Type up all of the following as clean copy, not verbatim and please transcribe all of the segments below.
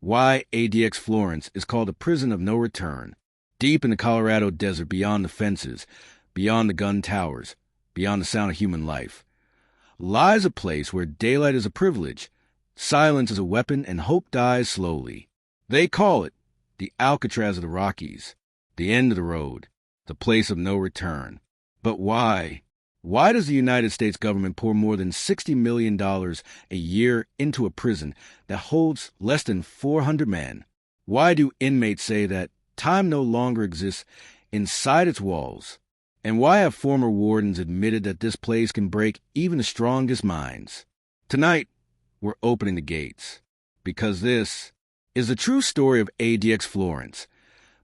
Why ADX Florence is called a prison of no return. Deep in the Colorado desert, beyond the fences, beyond the gun towers, beyond the sound of human life, lies a place where daylight is a privilege, silence is a weapon, and hope dies slowly. They call it the Alcatraz of the Rockies, the end of the road, the place of no return. But why? Why does the United States government pour more than $60 million a year into a prison that holds less than 400 men? Why do inmates say that time no longer exists inside its walls? And why have former wardens admitted that this place can break even the strongest minds? Tonight, we're opening the gates, because this is the true story of ADX Florence,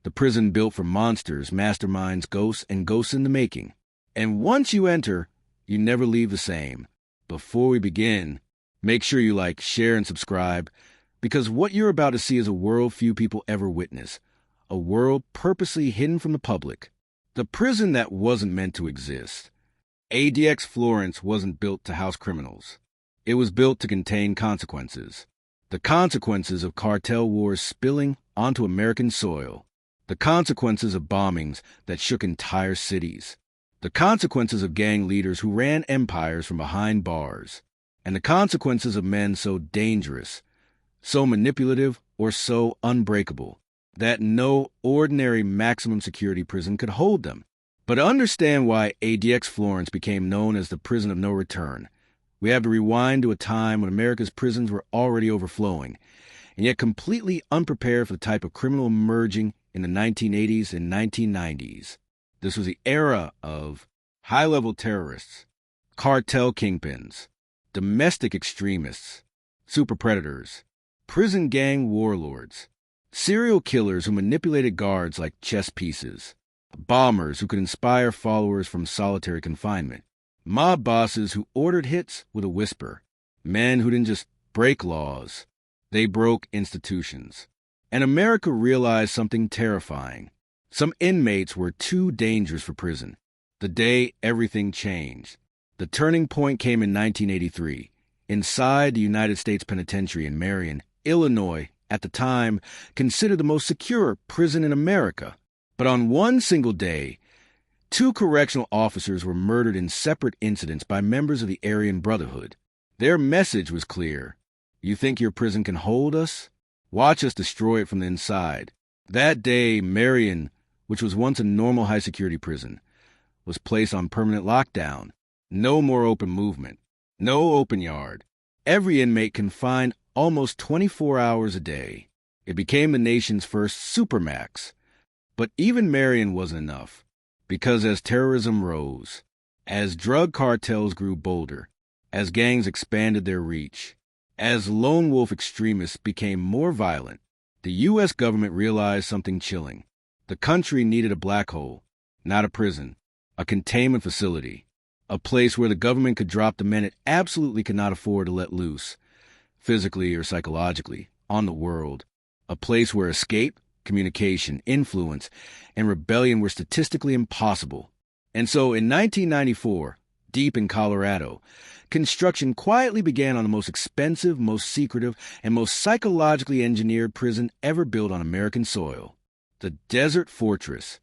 the prison built for monsters, masterminds, ghosts, and ghosts in the making. And once you enter, you never leave the same. Before we begin, make sure you like, share, and subscribe, because what you're about to see is a world few people ever witness, a world purposely hidden from the public, the prison that wasn't meant to exist. ADX Florence wasn't built to house criminals. It was built to contain consequences. The consequences of cartel wars spilling onto American soil. The consequences of bombings that shook entire cities. The consequences of gang leaders who ran empires from behind bars. And the consequences of men so dangerous, so manipulative, or so unbreakable that no ordinary maximum security prison could hold them. But to understand why ADX Florence became known as the prison of no return, we have to rewind to a time when America's prisons were already overflowing, and yet completely unprepared for the type of criminal emerging in the 1980s and 1990s. This was the era of high-level terrorists, cartel kingpins, domestic extremists, super predators, prison gang warlords, serial killers who manipulated guards like chess pieces, bombers who could inspire followers from solitary confinement, mob bosses who ordered hits with a whisper, men who didn't just break laws, they broke institutions. And America realized something terrifying. Some inmates were too dangerous for prison. The day everything changed. The turning point came in 1983, inside the United States Penitentiary in Marion, Illinois, at the time considered the most secure prison in America. But on one single day, 2 correctional officers were murdered in separate incidents by members of the Aryan Brotherhood. Their message was clear. You think your prison can hold us? Watch us destroy it from the inside. That day, Marion, which was once a normal high-security prison, was placed on permanent lockdown. No more open movement. No open yard. Every inmate confined almost 24 hours a day. It became the nation's first supermax. But even Marion wasn't enough, because as terrorism rose, as drug cartels grew bolder, as gangs expanded their reach, as lone wolf extremists became more violent, the U.S. government realized something chilling. The country needed a black hole, not a prison, a containment facility, a place where the government could drop the men it absolutely could not afford to let loose, physically or psychologically, on the world, a place where escape, communication, influence, and rebellion were statistically impossible. And so in 1994, deep in Colorado, construction quietly began on the most expensive, most secretive, and most psychologically engineered prison ever built on American soil. The Desert Fortress.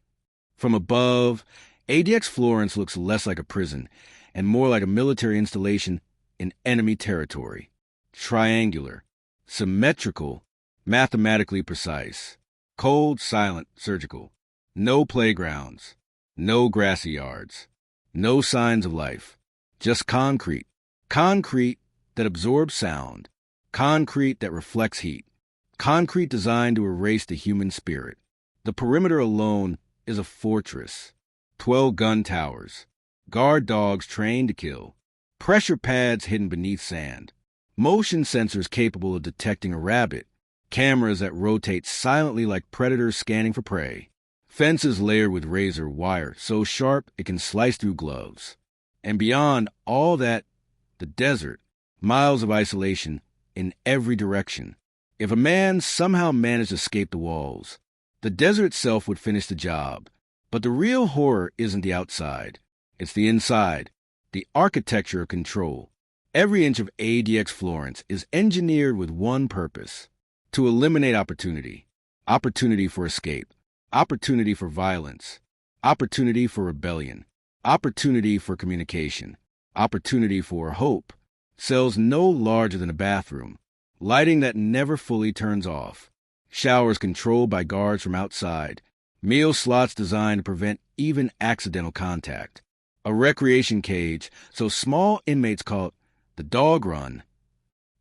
From above, ADX Florence looks less like a prison and more like a military installation in enemy territory. Triangular, symmetrical, mathematically precise. Cold, silent, surgical. No playgrounds. No grassy yards. No signs of life. Just concrete. Concrete that absorbs sound. Concrete that reflects heat. Concrete designed to erase the human spirit. The perimeter alone is a fortress. 12 gun towers. Guard dogs trained to kill. Pressure pads hidden beneath sand. Motion sensors capable of detecting a rabbit. Cameras that rotate silently like predators scanning for prey. Fences layered with razor wire so sharp it can slice through gloves. And beyond all that, the desert. Miles of isolation in every direction. If a man somehow managed to escape the walls, the desert itself would finish the job. But the real horror isn't the outside. It's the inside, the architecture of control. Every inch of ADX Florence is engineered with one purpose: to eliminate opportunity, opportunity for escape, opportunity for violence, opportunity for rebellion, opportunity for communication, opportunity for hope. Cells no larger than a bathroom, lighting that never fully turns off, showers controlled by guards from outside, meal slots designed to prevent even accidental contact, a recreation cage so small inmates call it the dog run,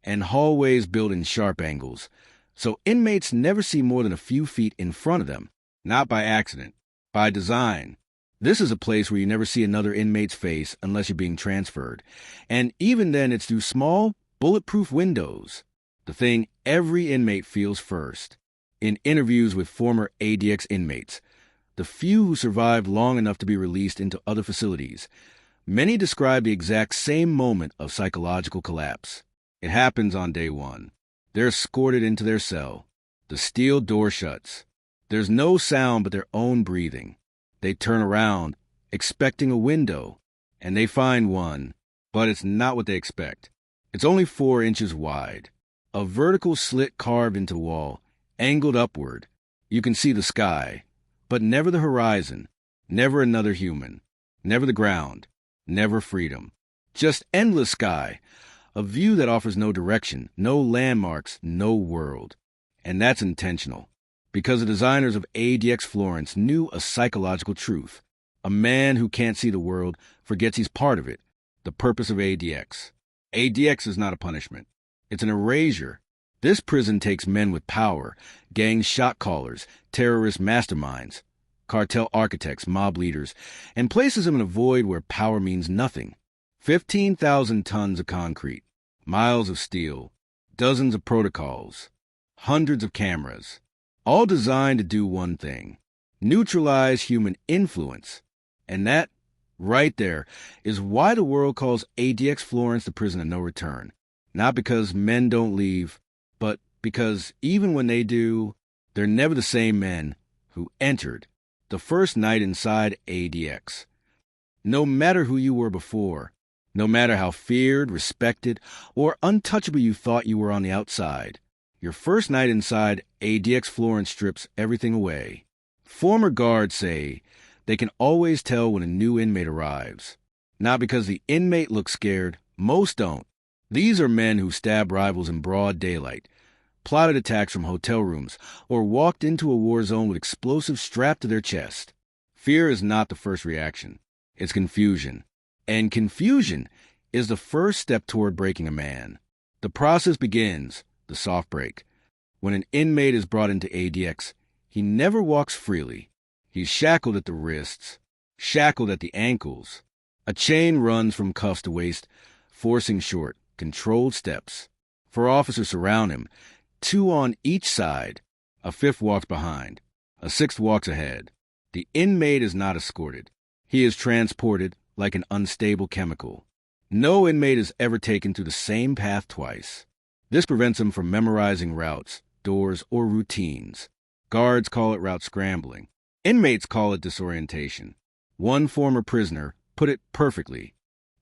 and hallways built in sharp angles, so inmates never see more than a few feet in front of them, not by accident, by design. This is a place where you never see another inmate's face unless you're being transferred, and even then it's through small, bulletproof windows, the thing every inmate feels first. In interviews with former ADX inmates, the few who survived long enough to be released into other facilities, many describe the exact same moment of psychological collapse. It happens on day one. They're escorted into their cell. The steel door shuts. There's no sound but their own breathing. They turn around, expecting a window, and they find one, but it's not what they expect. It's only 4 inches wide. A vertical slit carved into the wall, angled upward. You can see the sky, but never the horizon, never another human, never the ground, never freedom. Just endless sky, a view that offers no direction, no landmarks, no world. And that's intentional, because the designers of ADX Florence knew a psychological truth. A man who can't see the world forgets he's part of it, the purpose of ADX. ADX is not a punishment. It's an erasure. This prison takes men with power, gang shot callers, terrorist masterminds, cartel architects, mob leaders, and places them in a void where power means nothing. 15,000 tons of concrete, miles of steel, dozens of protocols, hundreds of cameras, all designed to do one thing: neutralize human influence. And that, right there, is why the world calls ADX Florence the prison of no return. Not because men don't leave, but because even when they do, they're never the same men who entered the first night inside ADX. No matter who you were before, no matter how feared, respected, or untouchable you thought you were on the outside, your first night inside ADX Florence strips everything away. Former guards say they can always tell when a new inmate arrives. Not because the inmate looks scared, most don't. These are men who stabbed rivals in broad daylight, plotted attacks from hotel rooms, or walked into a war zone with explosives strapped to their chest. Fear is not the first reaction. It's confusion. And confusion is the first step toward breaking a man. The process begins, the soft break. When an inmate is brought into ADX, he never walks freely. He's shackled at the wrists, shackled at the ankles. A chain runs from cuffs to waist, forcing short, controlled steps. 4 officers surround him, 2 on each side. A 5th walks behind. A 6th walks ahead. The inmate is not escorted. He is transported like an unstable chemical. No inmate is ever taken through the same path twice. This prevents him from memorizing routes, doors, or routines. Guards call it route scrambling. Inmates call it disorientation. One former prisoner put it perfectly.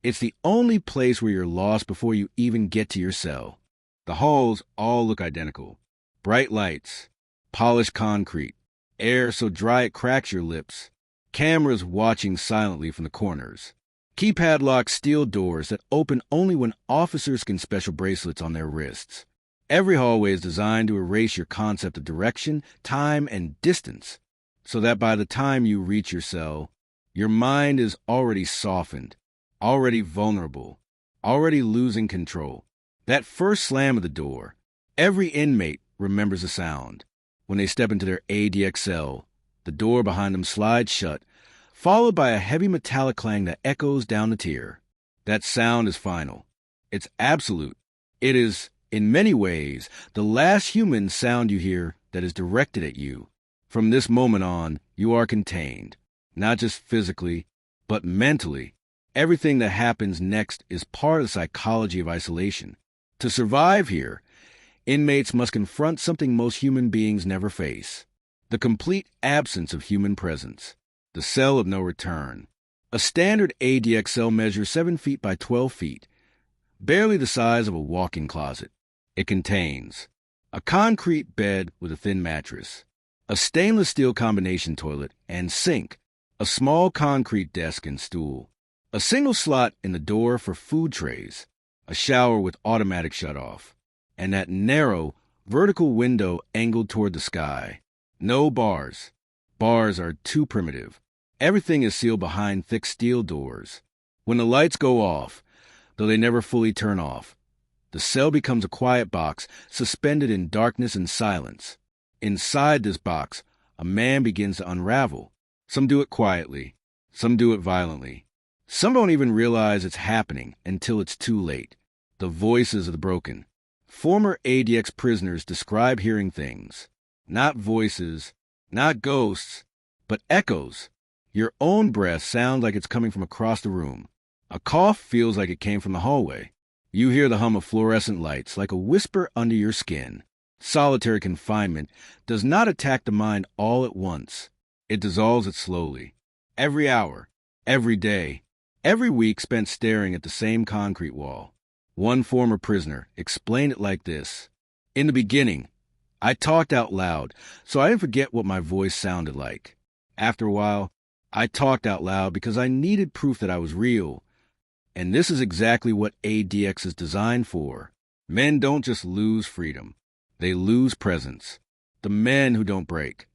It's the only place where you're lost before you even get to your cell. The halls all look identical. Bright lights, polished concrete, air so dry it cracks your lips, cameras watching silently from the corners, keypad-locked steel doors that open only when officers skin special bracelets on their wrists. Every hallway is designed to erase your concept of direction, time, and distance, so that by the time you reach your cell, your mind is already softened, already vulnerable, already losing control. That first slam of the door, every inmate remembers the sound. When they step into their ADX cell, the door behind them slides shut, followed by a heavy metallic clang that echoes down the tier. That sound is final. It's absolute. It is, in many ways, the last human sound you hear that is directed at you. From this moment on, you are contained, not just physically, but mentally. Everything that happens next is part of the psychology of isolation. To survive here, inmates must confront something most human beings never face: the complete absence of human presence. The cell of no return. A standard ADX cell measures 7 feet by 12 feet, barely the size of a walk-in closet. It contains a concrete bed with a thin mattress, a stainless steel combination toilet and sink, a small concrete desk and stool, a single slot in the door for food trays, a shower with automatic shutoff, and that narrow, vertical window angled toward the sky. No bars. Bars are too primitive. Everything is sealed behind thick steel doors. When the lights go off, though they never fully turn off, the cell becomes a quiet box suspended in darkness and silence. Inside this box, a man begins to unravel. Some do it quietly. Some do it violently. Some don't even realize it's happening until it's too late. The voices of the broken. Former ADX prisoners describe hearing things. Not voices, not ghosts, but echoes. Your own breath sounds like it's coming from across the room. A cough feels like it came from the hallway. You hear the hum of fluorescent lights like a whisper under your skin. Solitary confinement does not attack the mind all at once. It dissolves it slowly. Every hour, every day, every week spent staring at the same concrete wall. One former prisoner explained it like this. In the beginning, I talked out loud, so I didn't forget what my voice sounded like. After a while, I talked out loud because I needed proof that I was real. And this is exactly what ADX is designed for. Men don't just lose freedom. They lose presence. The men who don't break.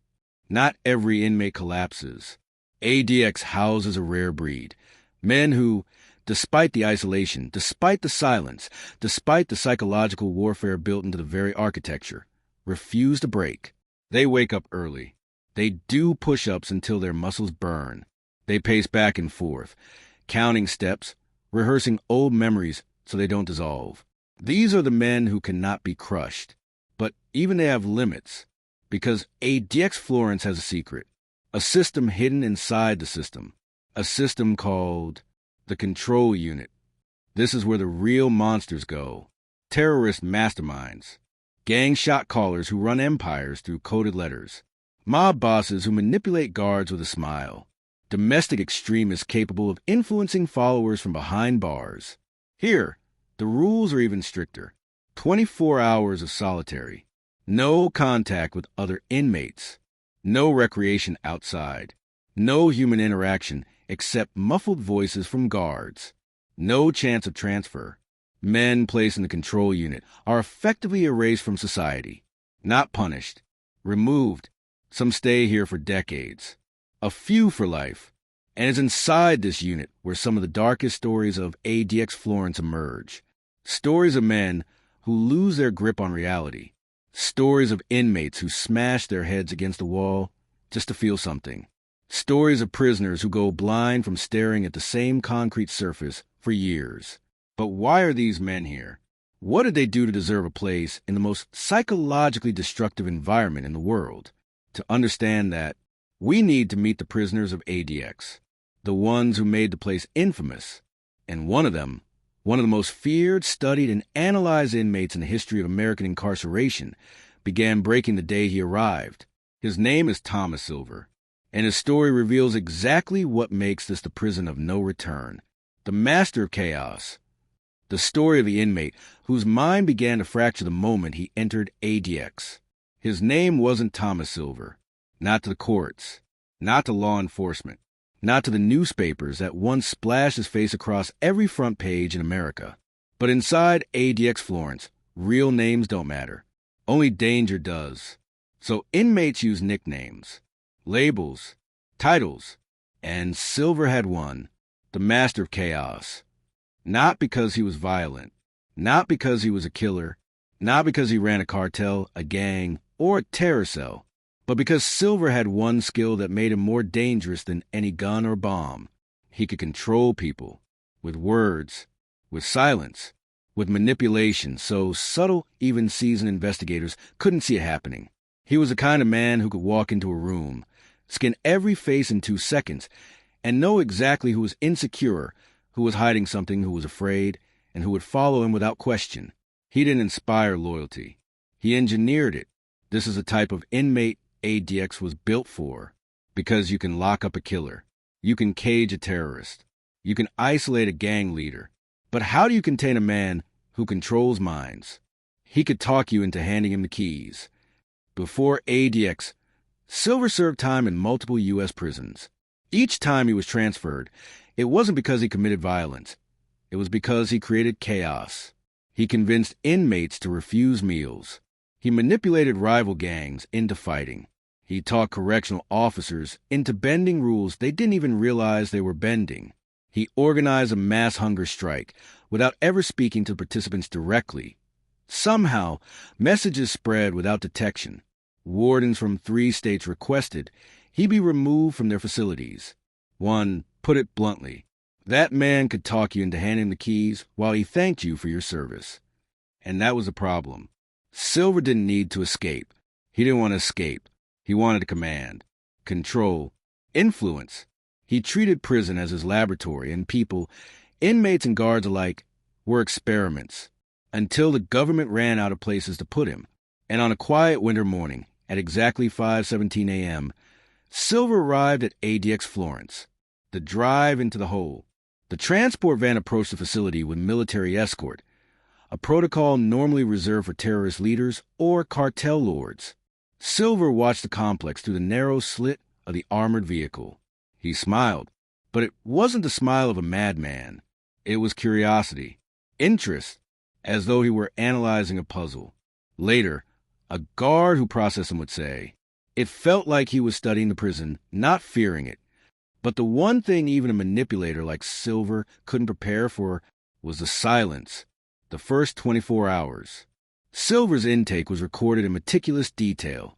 Not every inmate collapses. ADX houses a rare breed. Men who, despite the isolation, despite the silence, despite the psychological warfare built into the very architecture, refuse to break. They wake up early. They do push-ups until their muscles burn. They pace back and forth, counting steps, rehearsing old memories so they don't dissolve. These are the men who cannot be crushed. But even they have limits, because ADX Florence has a secret, a system hidden inside the system, a system called the control unit. This is where the real monsters go. Terrorist masterminds, gang shot callers who run empires through coded letters, mob bosses who manipulate guards with a smile, domestic extremists capable of influencing followers from behind bars. Here, the rules are even stricter. 24 hours of solitary, no contact with other inmates, no recreation outside, no human interaction except muffled voices from guards, no chance of transfer. Men placed in the control unit are effectively erased from society, not punished, removed. Some stay here for decades, a few for life, and it's inside this unit where some of the darkest stories of ADX Florence emerge. Stories of men who lose their grip on reality. Stories of inmates who smash their heads against the wall just to feel something. Stories of prisoners who go blind from staring at the same concrete surface for years. But why are these men here? What did they do to deserve a place in the most psychologically destructive environment in the world? To understand that, we need to meet the prisoners of ADX, the ones who made the place infamous, and one of them, one of the most feared, studied, and analyzed inmates in the history of American incarceration, began breaking the day he arrived. His name is Thomas Silver, and his story reveals exactly what makes this the prison of no return, the master of chaos. The story of the inmate whose mind began to fracture the moment he entered ADX. His name wasn't Thomas Silver, not to the courts, not to law enforcement, not to the newspapers that once splashed his face across every front page in America. But inside ADX Florence, real names don't matter. Only danger does. So inmates use nicknames, labels, titles, and Silver had one, the master of chaos. Not because he was violent, not because he was a killer, not because he ran a cartel, a gang, or a terror cell, but because Silver had one skill that made him more dangerous than any gun or bomb. He could control people, with words, with silence, with manipulation, so subtle even seasoned investigators couldn't see it happening. He was the kind of man who could walk into a room, scan every face in 2 seconds, and know exactly who was insecure, who was hiding something, who was afraid, and who would follow him without question. He didn't inspire loyalty. He engineered it. This is the type of inmate ADX was built for, because you can lock up a killer, you can cage a terrorist, you can isolate a gang leader, but how do you contain a man who controls minds? he could talk you into handing him the keys. Before ADX, Silver served time in multiple U.S. prisons. Each time he was transferred, it wasn't because he committed violence. It was because he created chaos. He convinced inmates to refuse meals. He manipulated rival gangs into fighting. He talked correctional officers into bending rules they didn't even realize they were bending. He organized a mass hunger strike without ever speaking to participants directly. Somehow, messages spread without detection. Wardens from 3 states requested he be removed from their facilities. One put it bluntly, that man could talk you into handing him the keys while he thanked you for your service. And that was the problem. Silver didn't need to escape. He didn't want to escape. He wanted to command, control, influence. He treated prison as his laboratory, and people, inmates and guards alike, were experiments, until the government ran out of places to put him. And on a quiet winter morning, at exactly 5:17 a.m., Silver arrived at ADX Florence, the drive into the hole. The transport van approached the facility with military escort, a protocol normally reserved for terrorist leaders or cartel lords. Silver watched the complex through the narrow slit of the armored vehicle. He smiled, but it wasn't the smile of a madman. It was curiosity, interest, as though he were analyzing a puzzle. Later, a guard who processed him would say, it felt like he was studying the prison, not fearing it. But the one thing even a manipulator like Silver couldn't prepare for was the silence, the first 24 hours. Silver's intake was recorded in meticulous detail.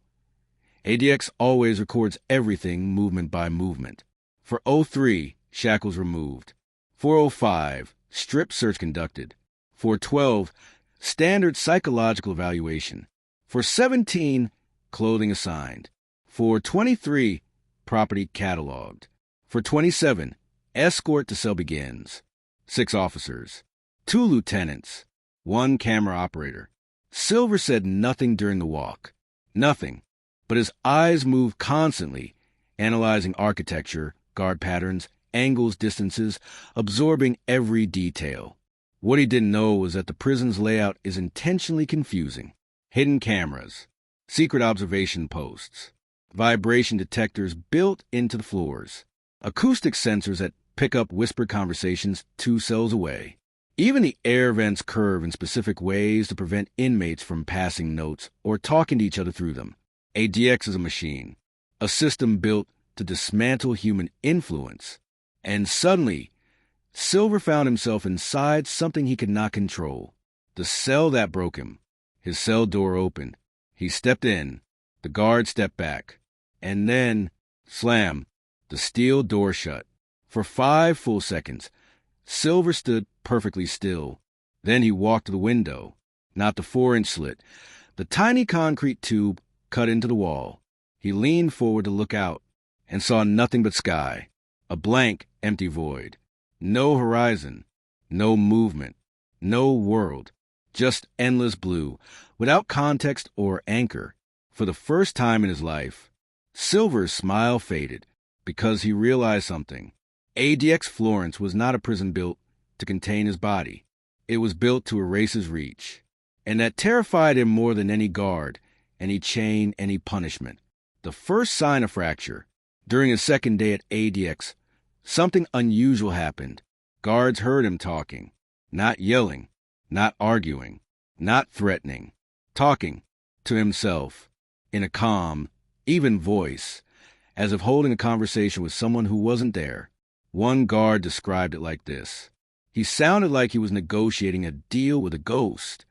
ADX always records everything movement by movement. For 03, shackles removed. 405, strip search conducted. 412, standard psychological evaluation. For 17, clothing assigned. For 23, property cataloged. For 27, escort to cell begins. 6 officers. 2 lieutenants. 1 camera operator. Silver said nothing during the walk. Nothing. But his eyes moved constantly, analyzing architecture, guard patterns, angles, distances, absorbing every detail. What he didn't know was that the prison's layout is intentionally confusing. Hidden cameras, secret observation posts, vibration detectors built into the floors, acoustic sensors that pick up whispered conversations 2 cells away. Even the air vents curve in specific ways to prevent inmates from passing notes or talking to each other through them. ADX is a machine, a system built to dismantle human influence. And suddenly, Silver found himself inside something he could not control. The cell that broke him. His cell door opened. He stepped in. The guard stepped back. And then, slam, the steel door shut. For 5 full seconds, Silver stood perfectly still. Then he walked to the window, not the 4-inch slit, the tiny concrete tube cut into the wall. He leaned forward to look out and saw nothing but sky, a blank, empty void. No horizon, no movement, no world, just endless blue, without context or anchor. For the first time in his life, Silver's smile faded because he realized something. ADX Florence was not a prison built to contain his body. It was built to erase his reach. And that terrified him more than any guard, any chain, any punishment. The first sign of fracture. During his second day at ADX, something unusual happened. Guards heard him talking. Not yelling, not arguing, not threatening. Talking to himself in a calm, even voice, as if holding a conversation with someone who wasn't there. One guard described it like this. He sounded like he was negotiating a deal with a ghost.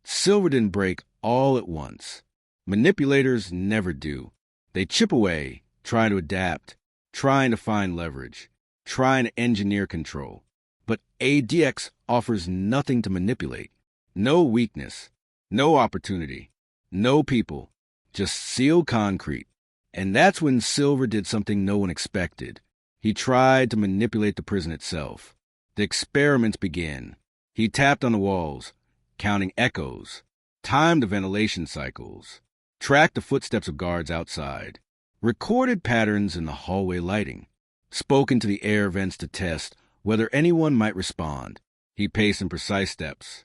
Silver didn't break all at once. Manipulators never do. They chip away, trying to adapt, trying to find leverage, trying to engineer control. But ADX offers nothing to manipulate. No weakness, no opportunity, no people, just sealed concrete. And that's when Silver did something no one expected. He tried to manipulate the prison itself. The experiments began. He tapped on the walls, counting echoes, timed the ventilation cycles, tracked the footsteps of guards outside, recorded patterns in the hallway lighting, spoke into the air vents to test whether anyone might respond. He paced in precise steps,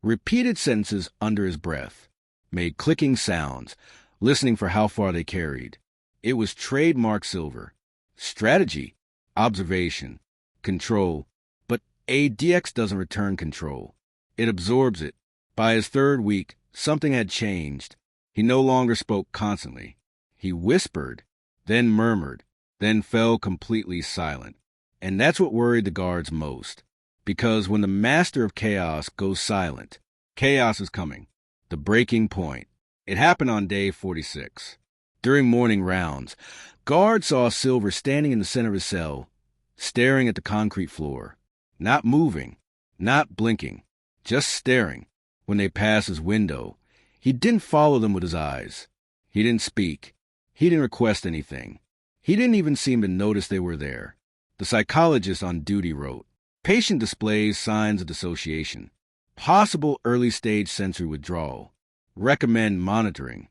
repeated sentences under his breath, made clicking sounds, listening for how far they carried. It was trademark silver. Strategy, observation, control. But ADX doesn't return control. It absorbs it. By his third week, something had changed. He no longer spoke constantly. He whispered, then murmured, then fell completely silent. And that's what worried the guards most. Because when the master of chaos goes silent, chaos is coming. The breaking point. It happened on day 46. During morning rounds, guards saw Silver standing in the center of his cell, staring at the concrete floor. Not moving, not blinking, just staring. When they passed his window, he didn't follow them with his eyes. He didn't speak. He didn't request anything. He didn't even seem to notice they were there. The psychologist on duty wrote, "Patient displays signs of dissociation. Possible early-stage sensory withdrawal. Recommend monitoring."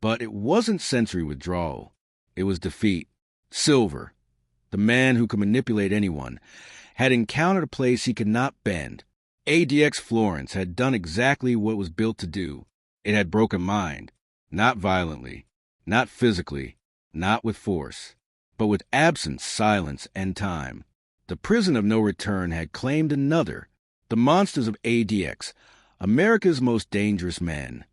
But it wasn't sensory withdrawal. It was defeat. Silver, the man who could manipulate anyone, had encountered a place he could not bend. ADX Florence had done exactly what it was built to do. It had broken mind, not violently, not physically, not with force, but with absence, silence, and time. The prison of no return had claimed another. The monsters of ADX, America's most dangerous men.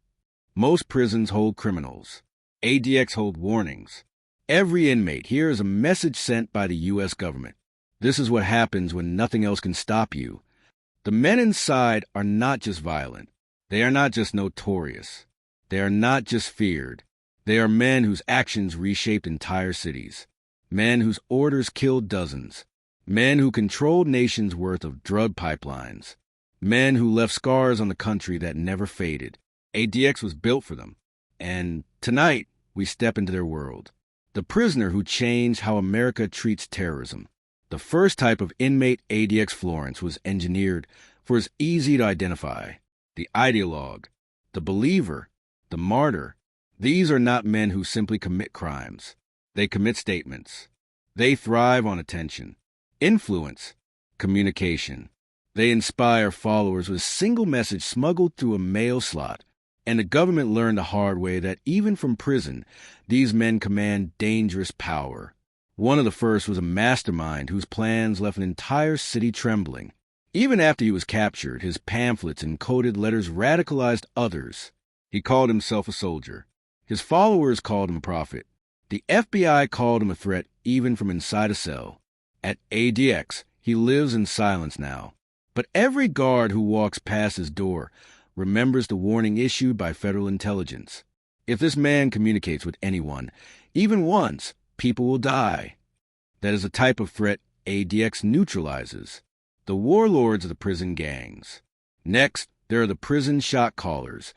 Most prisons hold criminals. ADX hold warnings. Every inmate here is a message sent by the U.S. government. This is what happens when nothing else can stop you. The men inside are not just violent. They are not just notorious. They are not just feared. They are men whose actions reshaped entire cities. Men whose orders killed dozens. Men who controlled nations' worth of drug pipelines. Men who left scars on the country that never faded. ADX was built for them. And tonight, we step into their world. The prisoner who changed how America treats terrorism. The first type of inmate ADX Florence was engineered for his easy to identify. The ideologue, the believer, the martyr. These are not men who simply commit crimes. They commit statements. They thrive on attention, influence, communication. They inspire followers with a single message smuggled through a mail slot. And the government learned the hard way that even from prison, these men command dangerous power. One of the first was a mastermind whose plans left an entire city trembling. Even after he was captured, his pamphlets and coded letters radicalized others. He called himself a soldier. His followers called him a prophet. The FBI called him a threat even from inside a cell. At ADX, he lives in silence now. But every guard who walks past his door remembers the warning issued by federal intelligence. If this man communicates with anyone, even once, people will die. That is a type of threat ADX neutralizes. The warlords of the prison gangs. Next, there are the prison shot callers,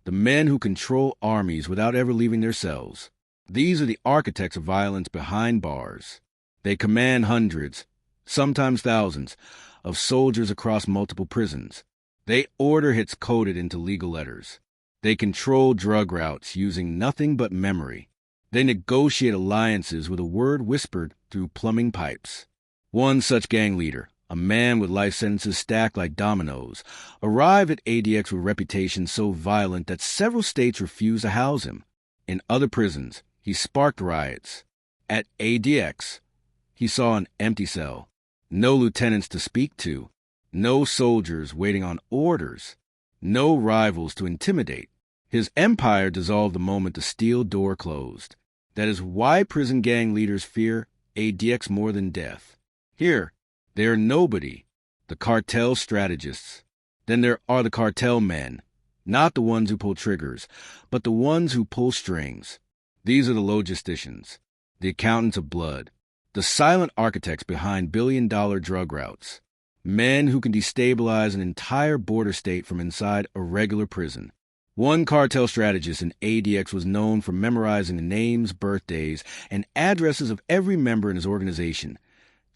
the men who control armies without ever leaving their cells. These are the architects of violence behind bars. They command hundreds, sometimes thousands, of soldiers across multiple prisons. They order hits coded into legal letters. They control drug routes using nothing but memory. They negotiate alliances with a word whispered through plumbing pipes. One such gang leader, a man with life sentences stacked like dominoes, arrived at ADX with a reputation so violent that several states refused to house him. In other prisons, he sparked riots. At ADX, he saw an empty cell, no lieutenants to speak to, no soldiers waiting on orders, no rivals to intimidate. His empire dissolved the moment the steel door closed. That is why prison gang leaders fear ADX more than death. Here, they are nobody, the cartel strategists. Then there are the cartel men, not the ones who pull triggers, but the ones who pull strings. These are the logisticians, the accountants of blood, the silent architects behind billion-dollar drug routes, men who can destabilize an entire border state from inside a regular prison. One cartel strategist in ADX was known for memorizing the names, birthdays, and addresses of every member in his organization,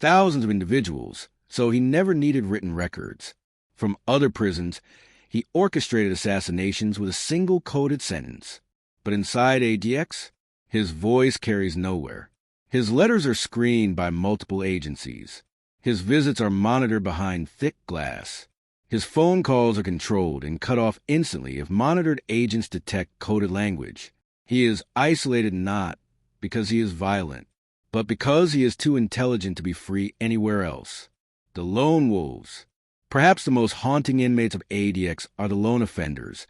thousands of individuals, so he never needed written records. From other prisons, he orchestrated assassinations with a single coded sentence. But inside ADX, his voice carries nowhere. His letters are screened by multiple agencies. His visits are monitored behind thick glass. His phone calls are controlled and cut off instantly if monitored agents detect coded language. He is isolated not because he is violent, but because he is too intelligent to be free anywhere else. The lone wolves. Perhaps the most haunting inmates of ADX are the lone offenders,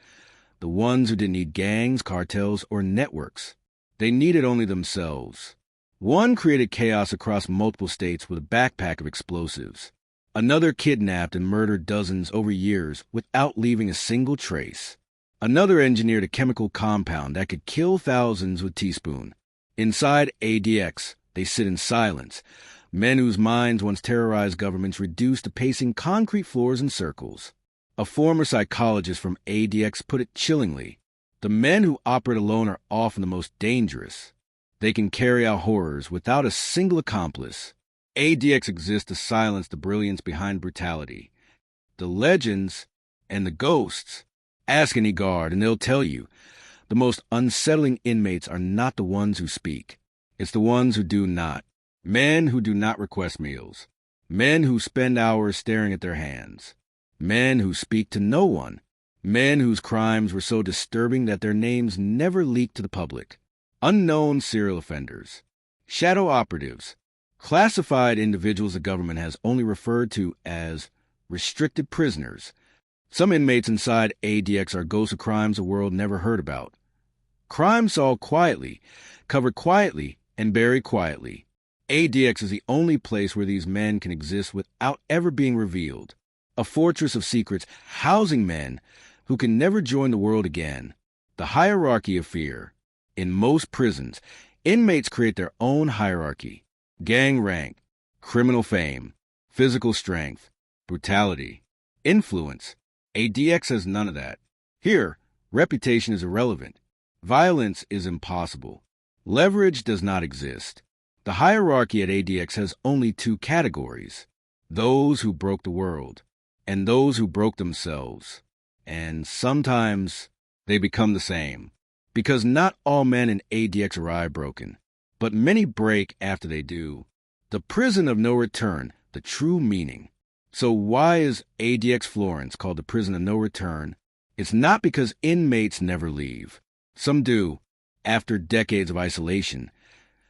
the ones who didn't need gangs, cartels, or networks. They needed only themselves. One created chaos across multiple states with a backpack of explosives. Another kidnapped and murdered dozens over years without leaving a single trace. Another engineered a chemical compound that could kill thousands with a teaspoon. Inside ADX, they sit in silence. Men whose minds once terrorized governments reduced to pacing concrete floors in circles. A former psychologist from ADX put it chillingly. The men who operate alone are often the most dangerous. They can carry out horrors without a single accomplice. ADX exists to silence the brilliance behind brutality. The legends and the ghosts. Ask any guard and they'll tell you. The most unsettling inmates are not the ones who speak. It's the ones who do not. Men who do not request meals. Men who spend hours staring at their hands. Men who speak to no one. Men whose crimes were so disturbing that their names never leaked to the public. Unknown serial offenders. Shadow operatives. Classified individuals the government has only referred to as restricted prisoners. Some inmates inside ADX are ghosts of crimes the world never heard about. Crimes solved quietly, covered quietly, and buried quietly. ADX is the only place where these men can exist without ever being revealed. A fortress of secrets housing men who can never join the world again. The hierarchy of fear. In most prisons, inmates create their own hierarchy. Gang rank, criminal fame, physical strength, brutality, influence. ADX has none of that. Here, reputation is irrelevant. Violence is impossible. Leverage does not exist. The hierarchy at ADX has only two categories: those who broke the world, and those who broke themselves. And sometimes they become the same. Because not all men in ADX arrive broken, but many break after they do. The prison of no return, the true meaning. So why is ADX Florence called the prison of no return? It's not because inmates never leave. Some do, after decades of isolation.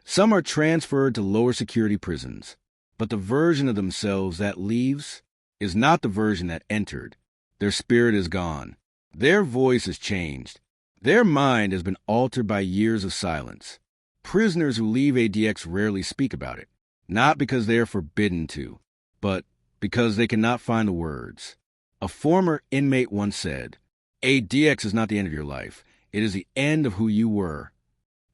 Some are transferred to lower security prisons. But the version of themselves that leaves is not the version that entered. Their spirit is gone. Their voice has changed. Their mind has been altered by years of silence. Prisoners who leave ADX rarely speak about it, not because they are forbidden to, but because they cannot find the words. A former inmate once said, ADX is not the end of your life. It is the end of who you were.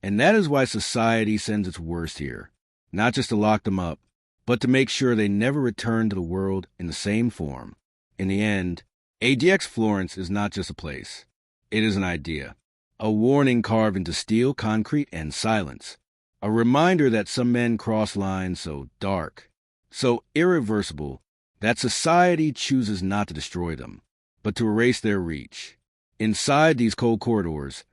And that is why society sends its worst here, not just to lock them up, but to make sure they never return to the world in the same form. In the end, ADX Florence is not just a place. It is an idea, a warning carved into steel, concrete, and silence, a reminder that some men cross lines so dark, so irreversible, that society chooses not to destroy them, but to erase their reach. Inside these cold corridors,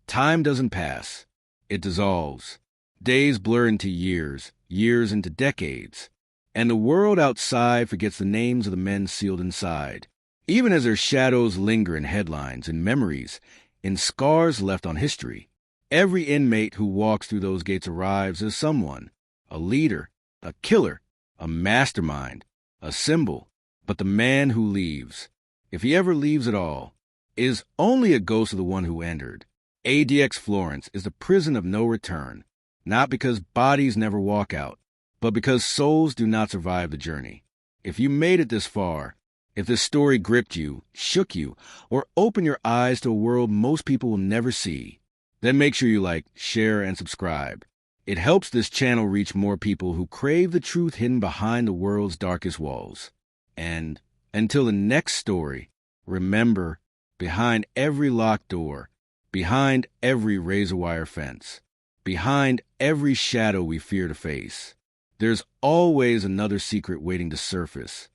time doesn't pass. It dissolves. Days blur into years, years into decades, and the world outside forgets the names of the men sealed inside, even as their shadows linger in headlines and memories, in scars left on history. Every inmate who walks through those gates arrives as someone, a leader, a killer, a mastermind, a symbol. But the man who leaves, if he ever leaves at all, is only a ghost of the one who entered. ADX Florence is the prison of no return, not because bodies never walk out, but because souls do not survive the journey. If you made it this far, if this story gripped you, shook you, or opened your eyes to a world most people will never see, then make sure you like, share, and subscribe. It helps this channel reach more people who crave the truth hidden behind the world's darkest walls. And until the next story, remember, behind every locked door, behind every razor wire fence, behind every shadow we fear to face, there's always another secret waiting to surface.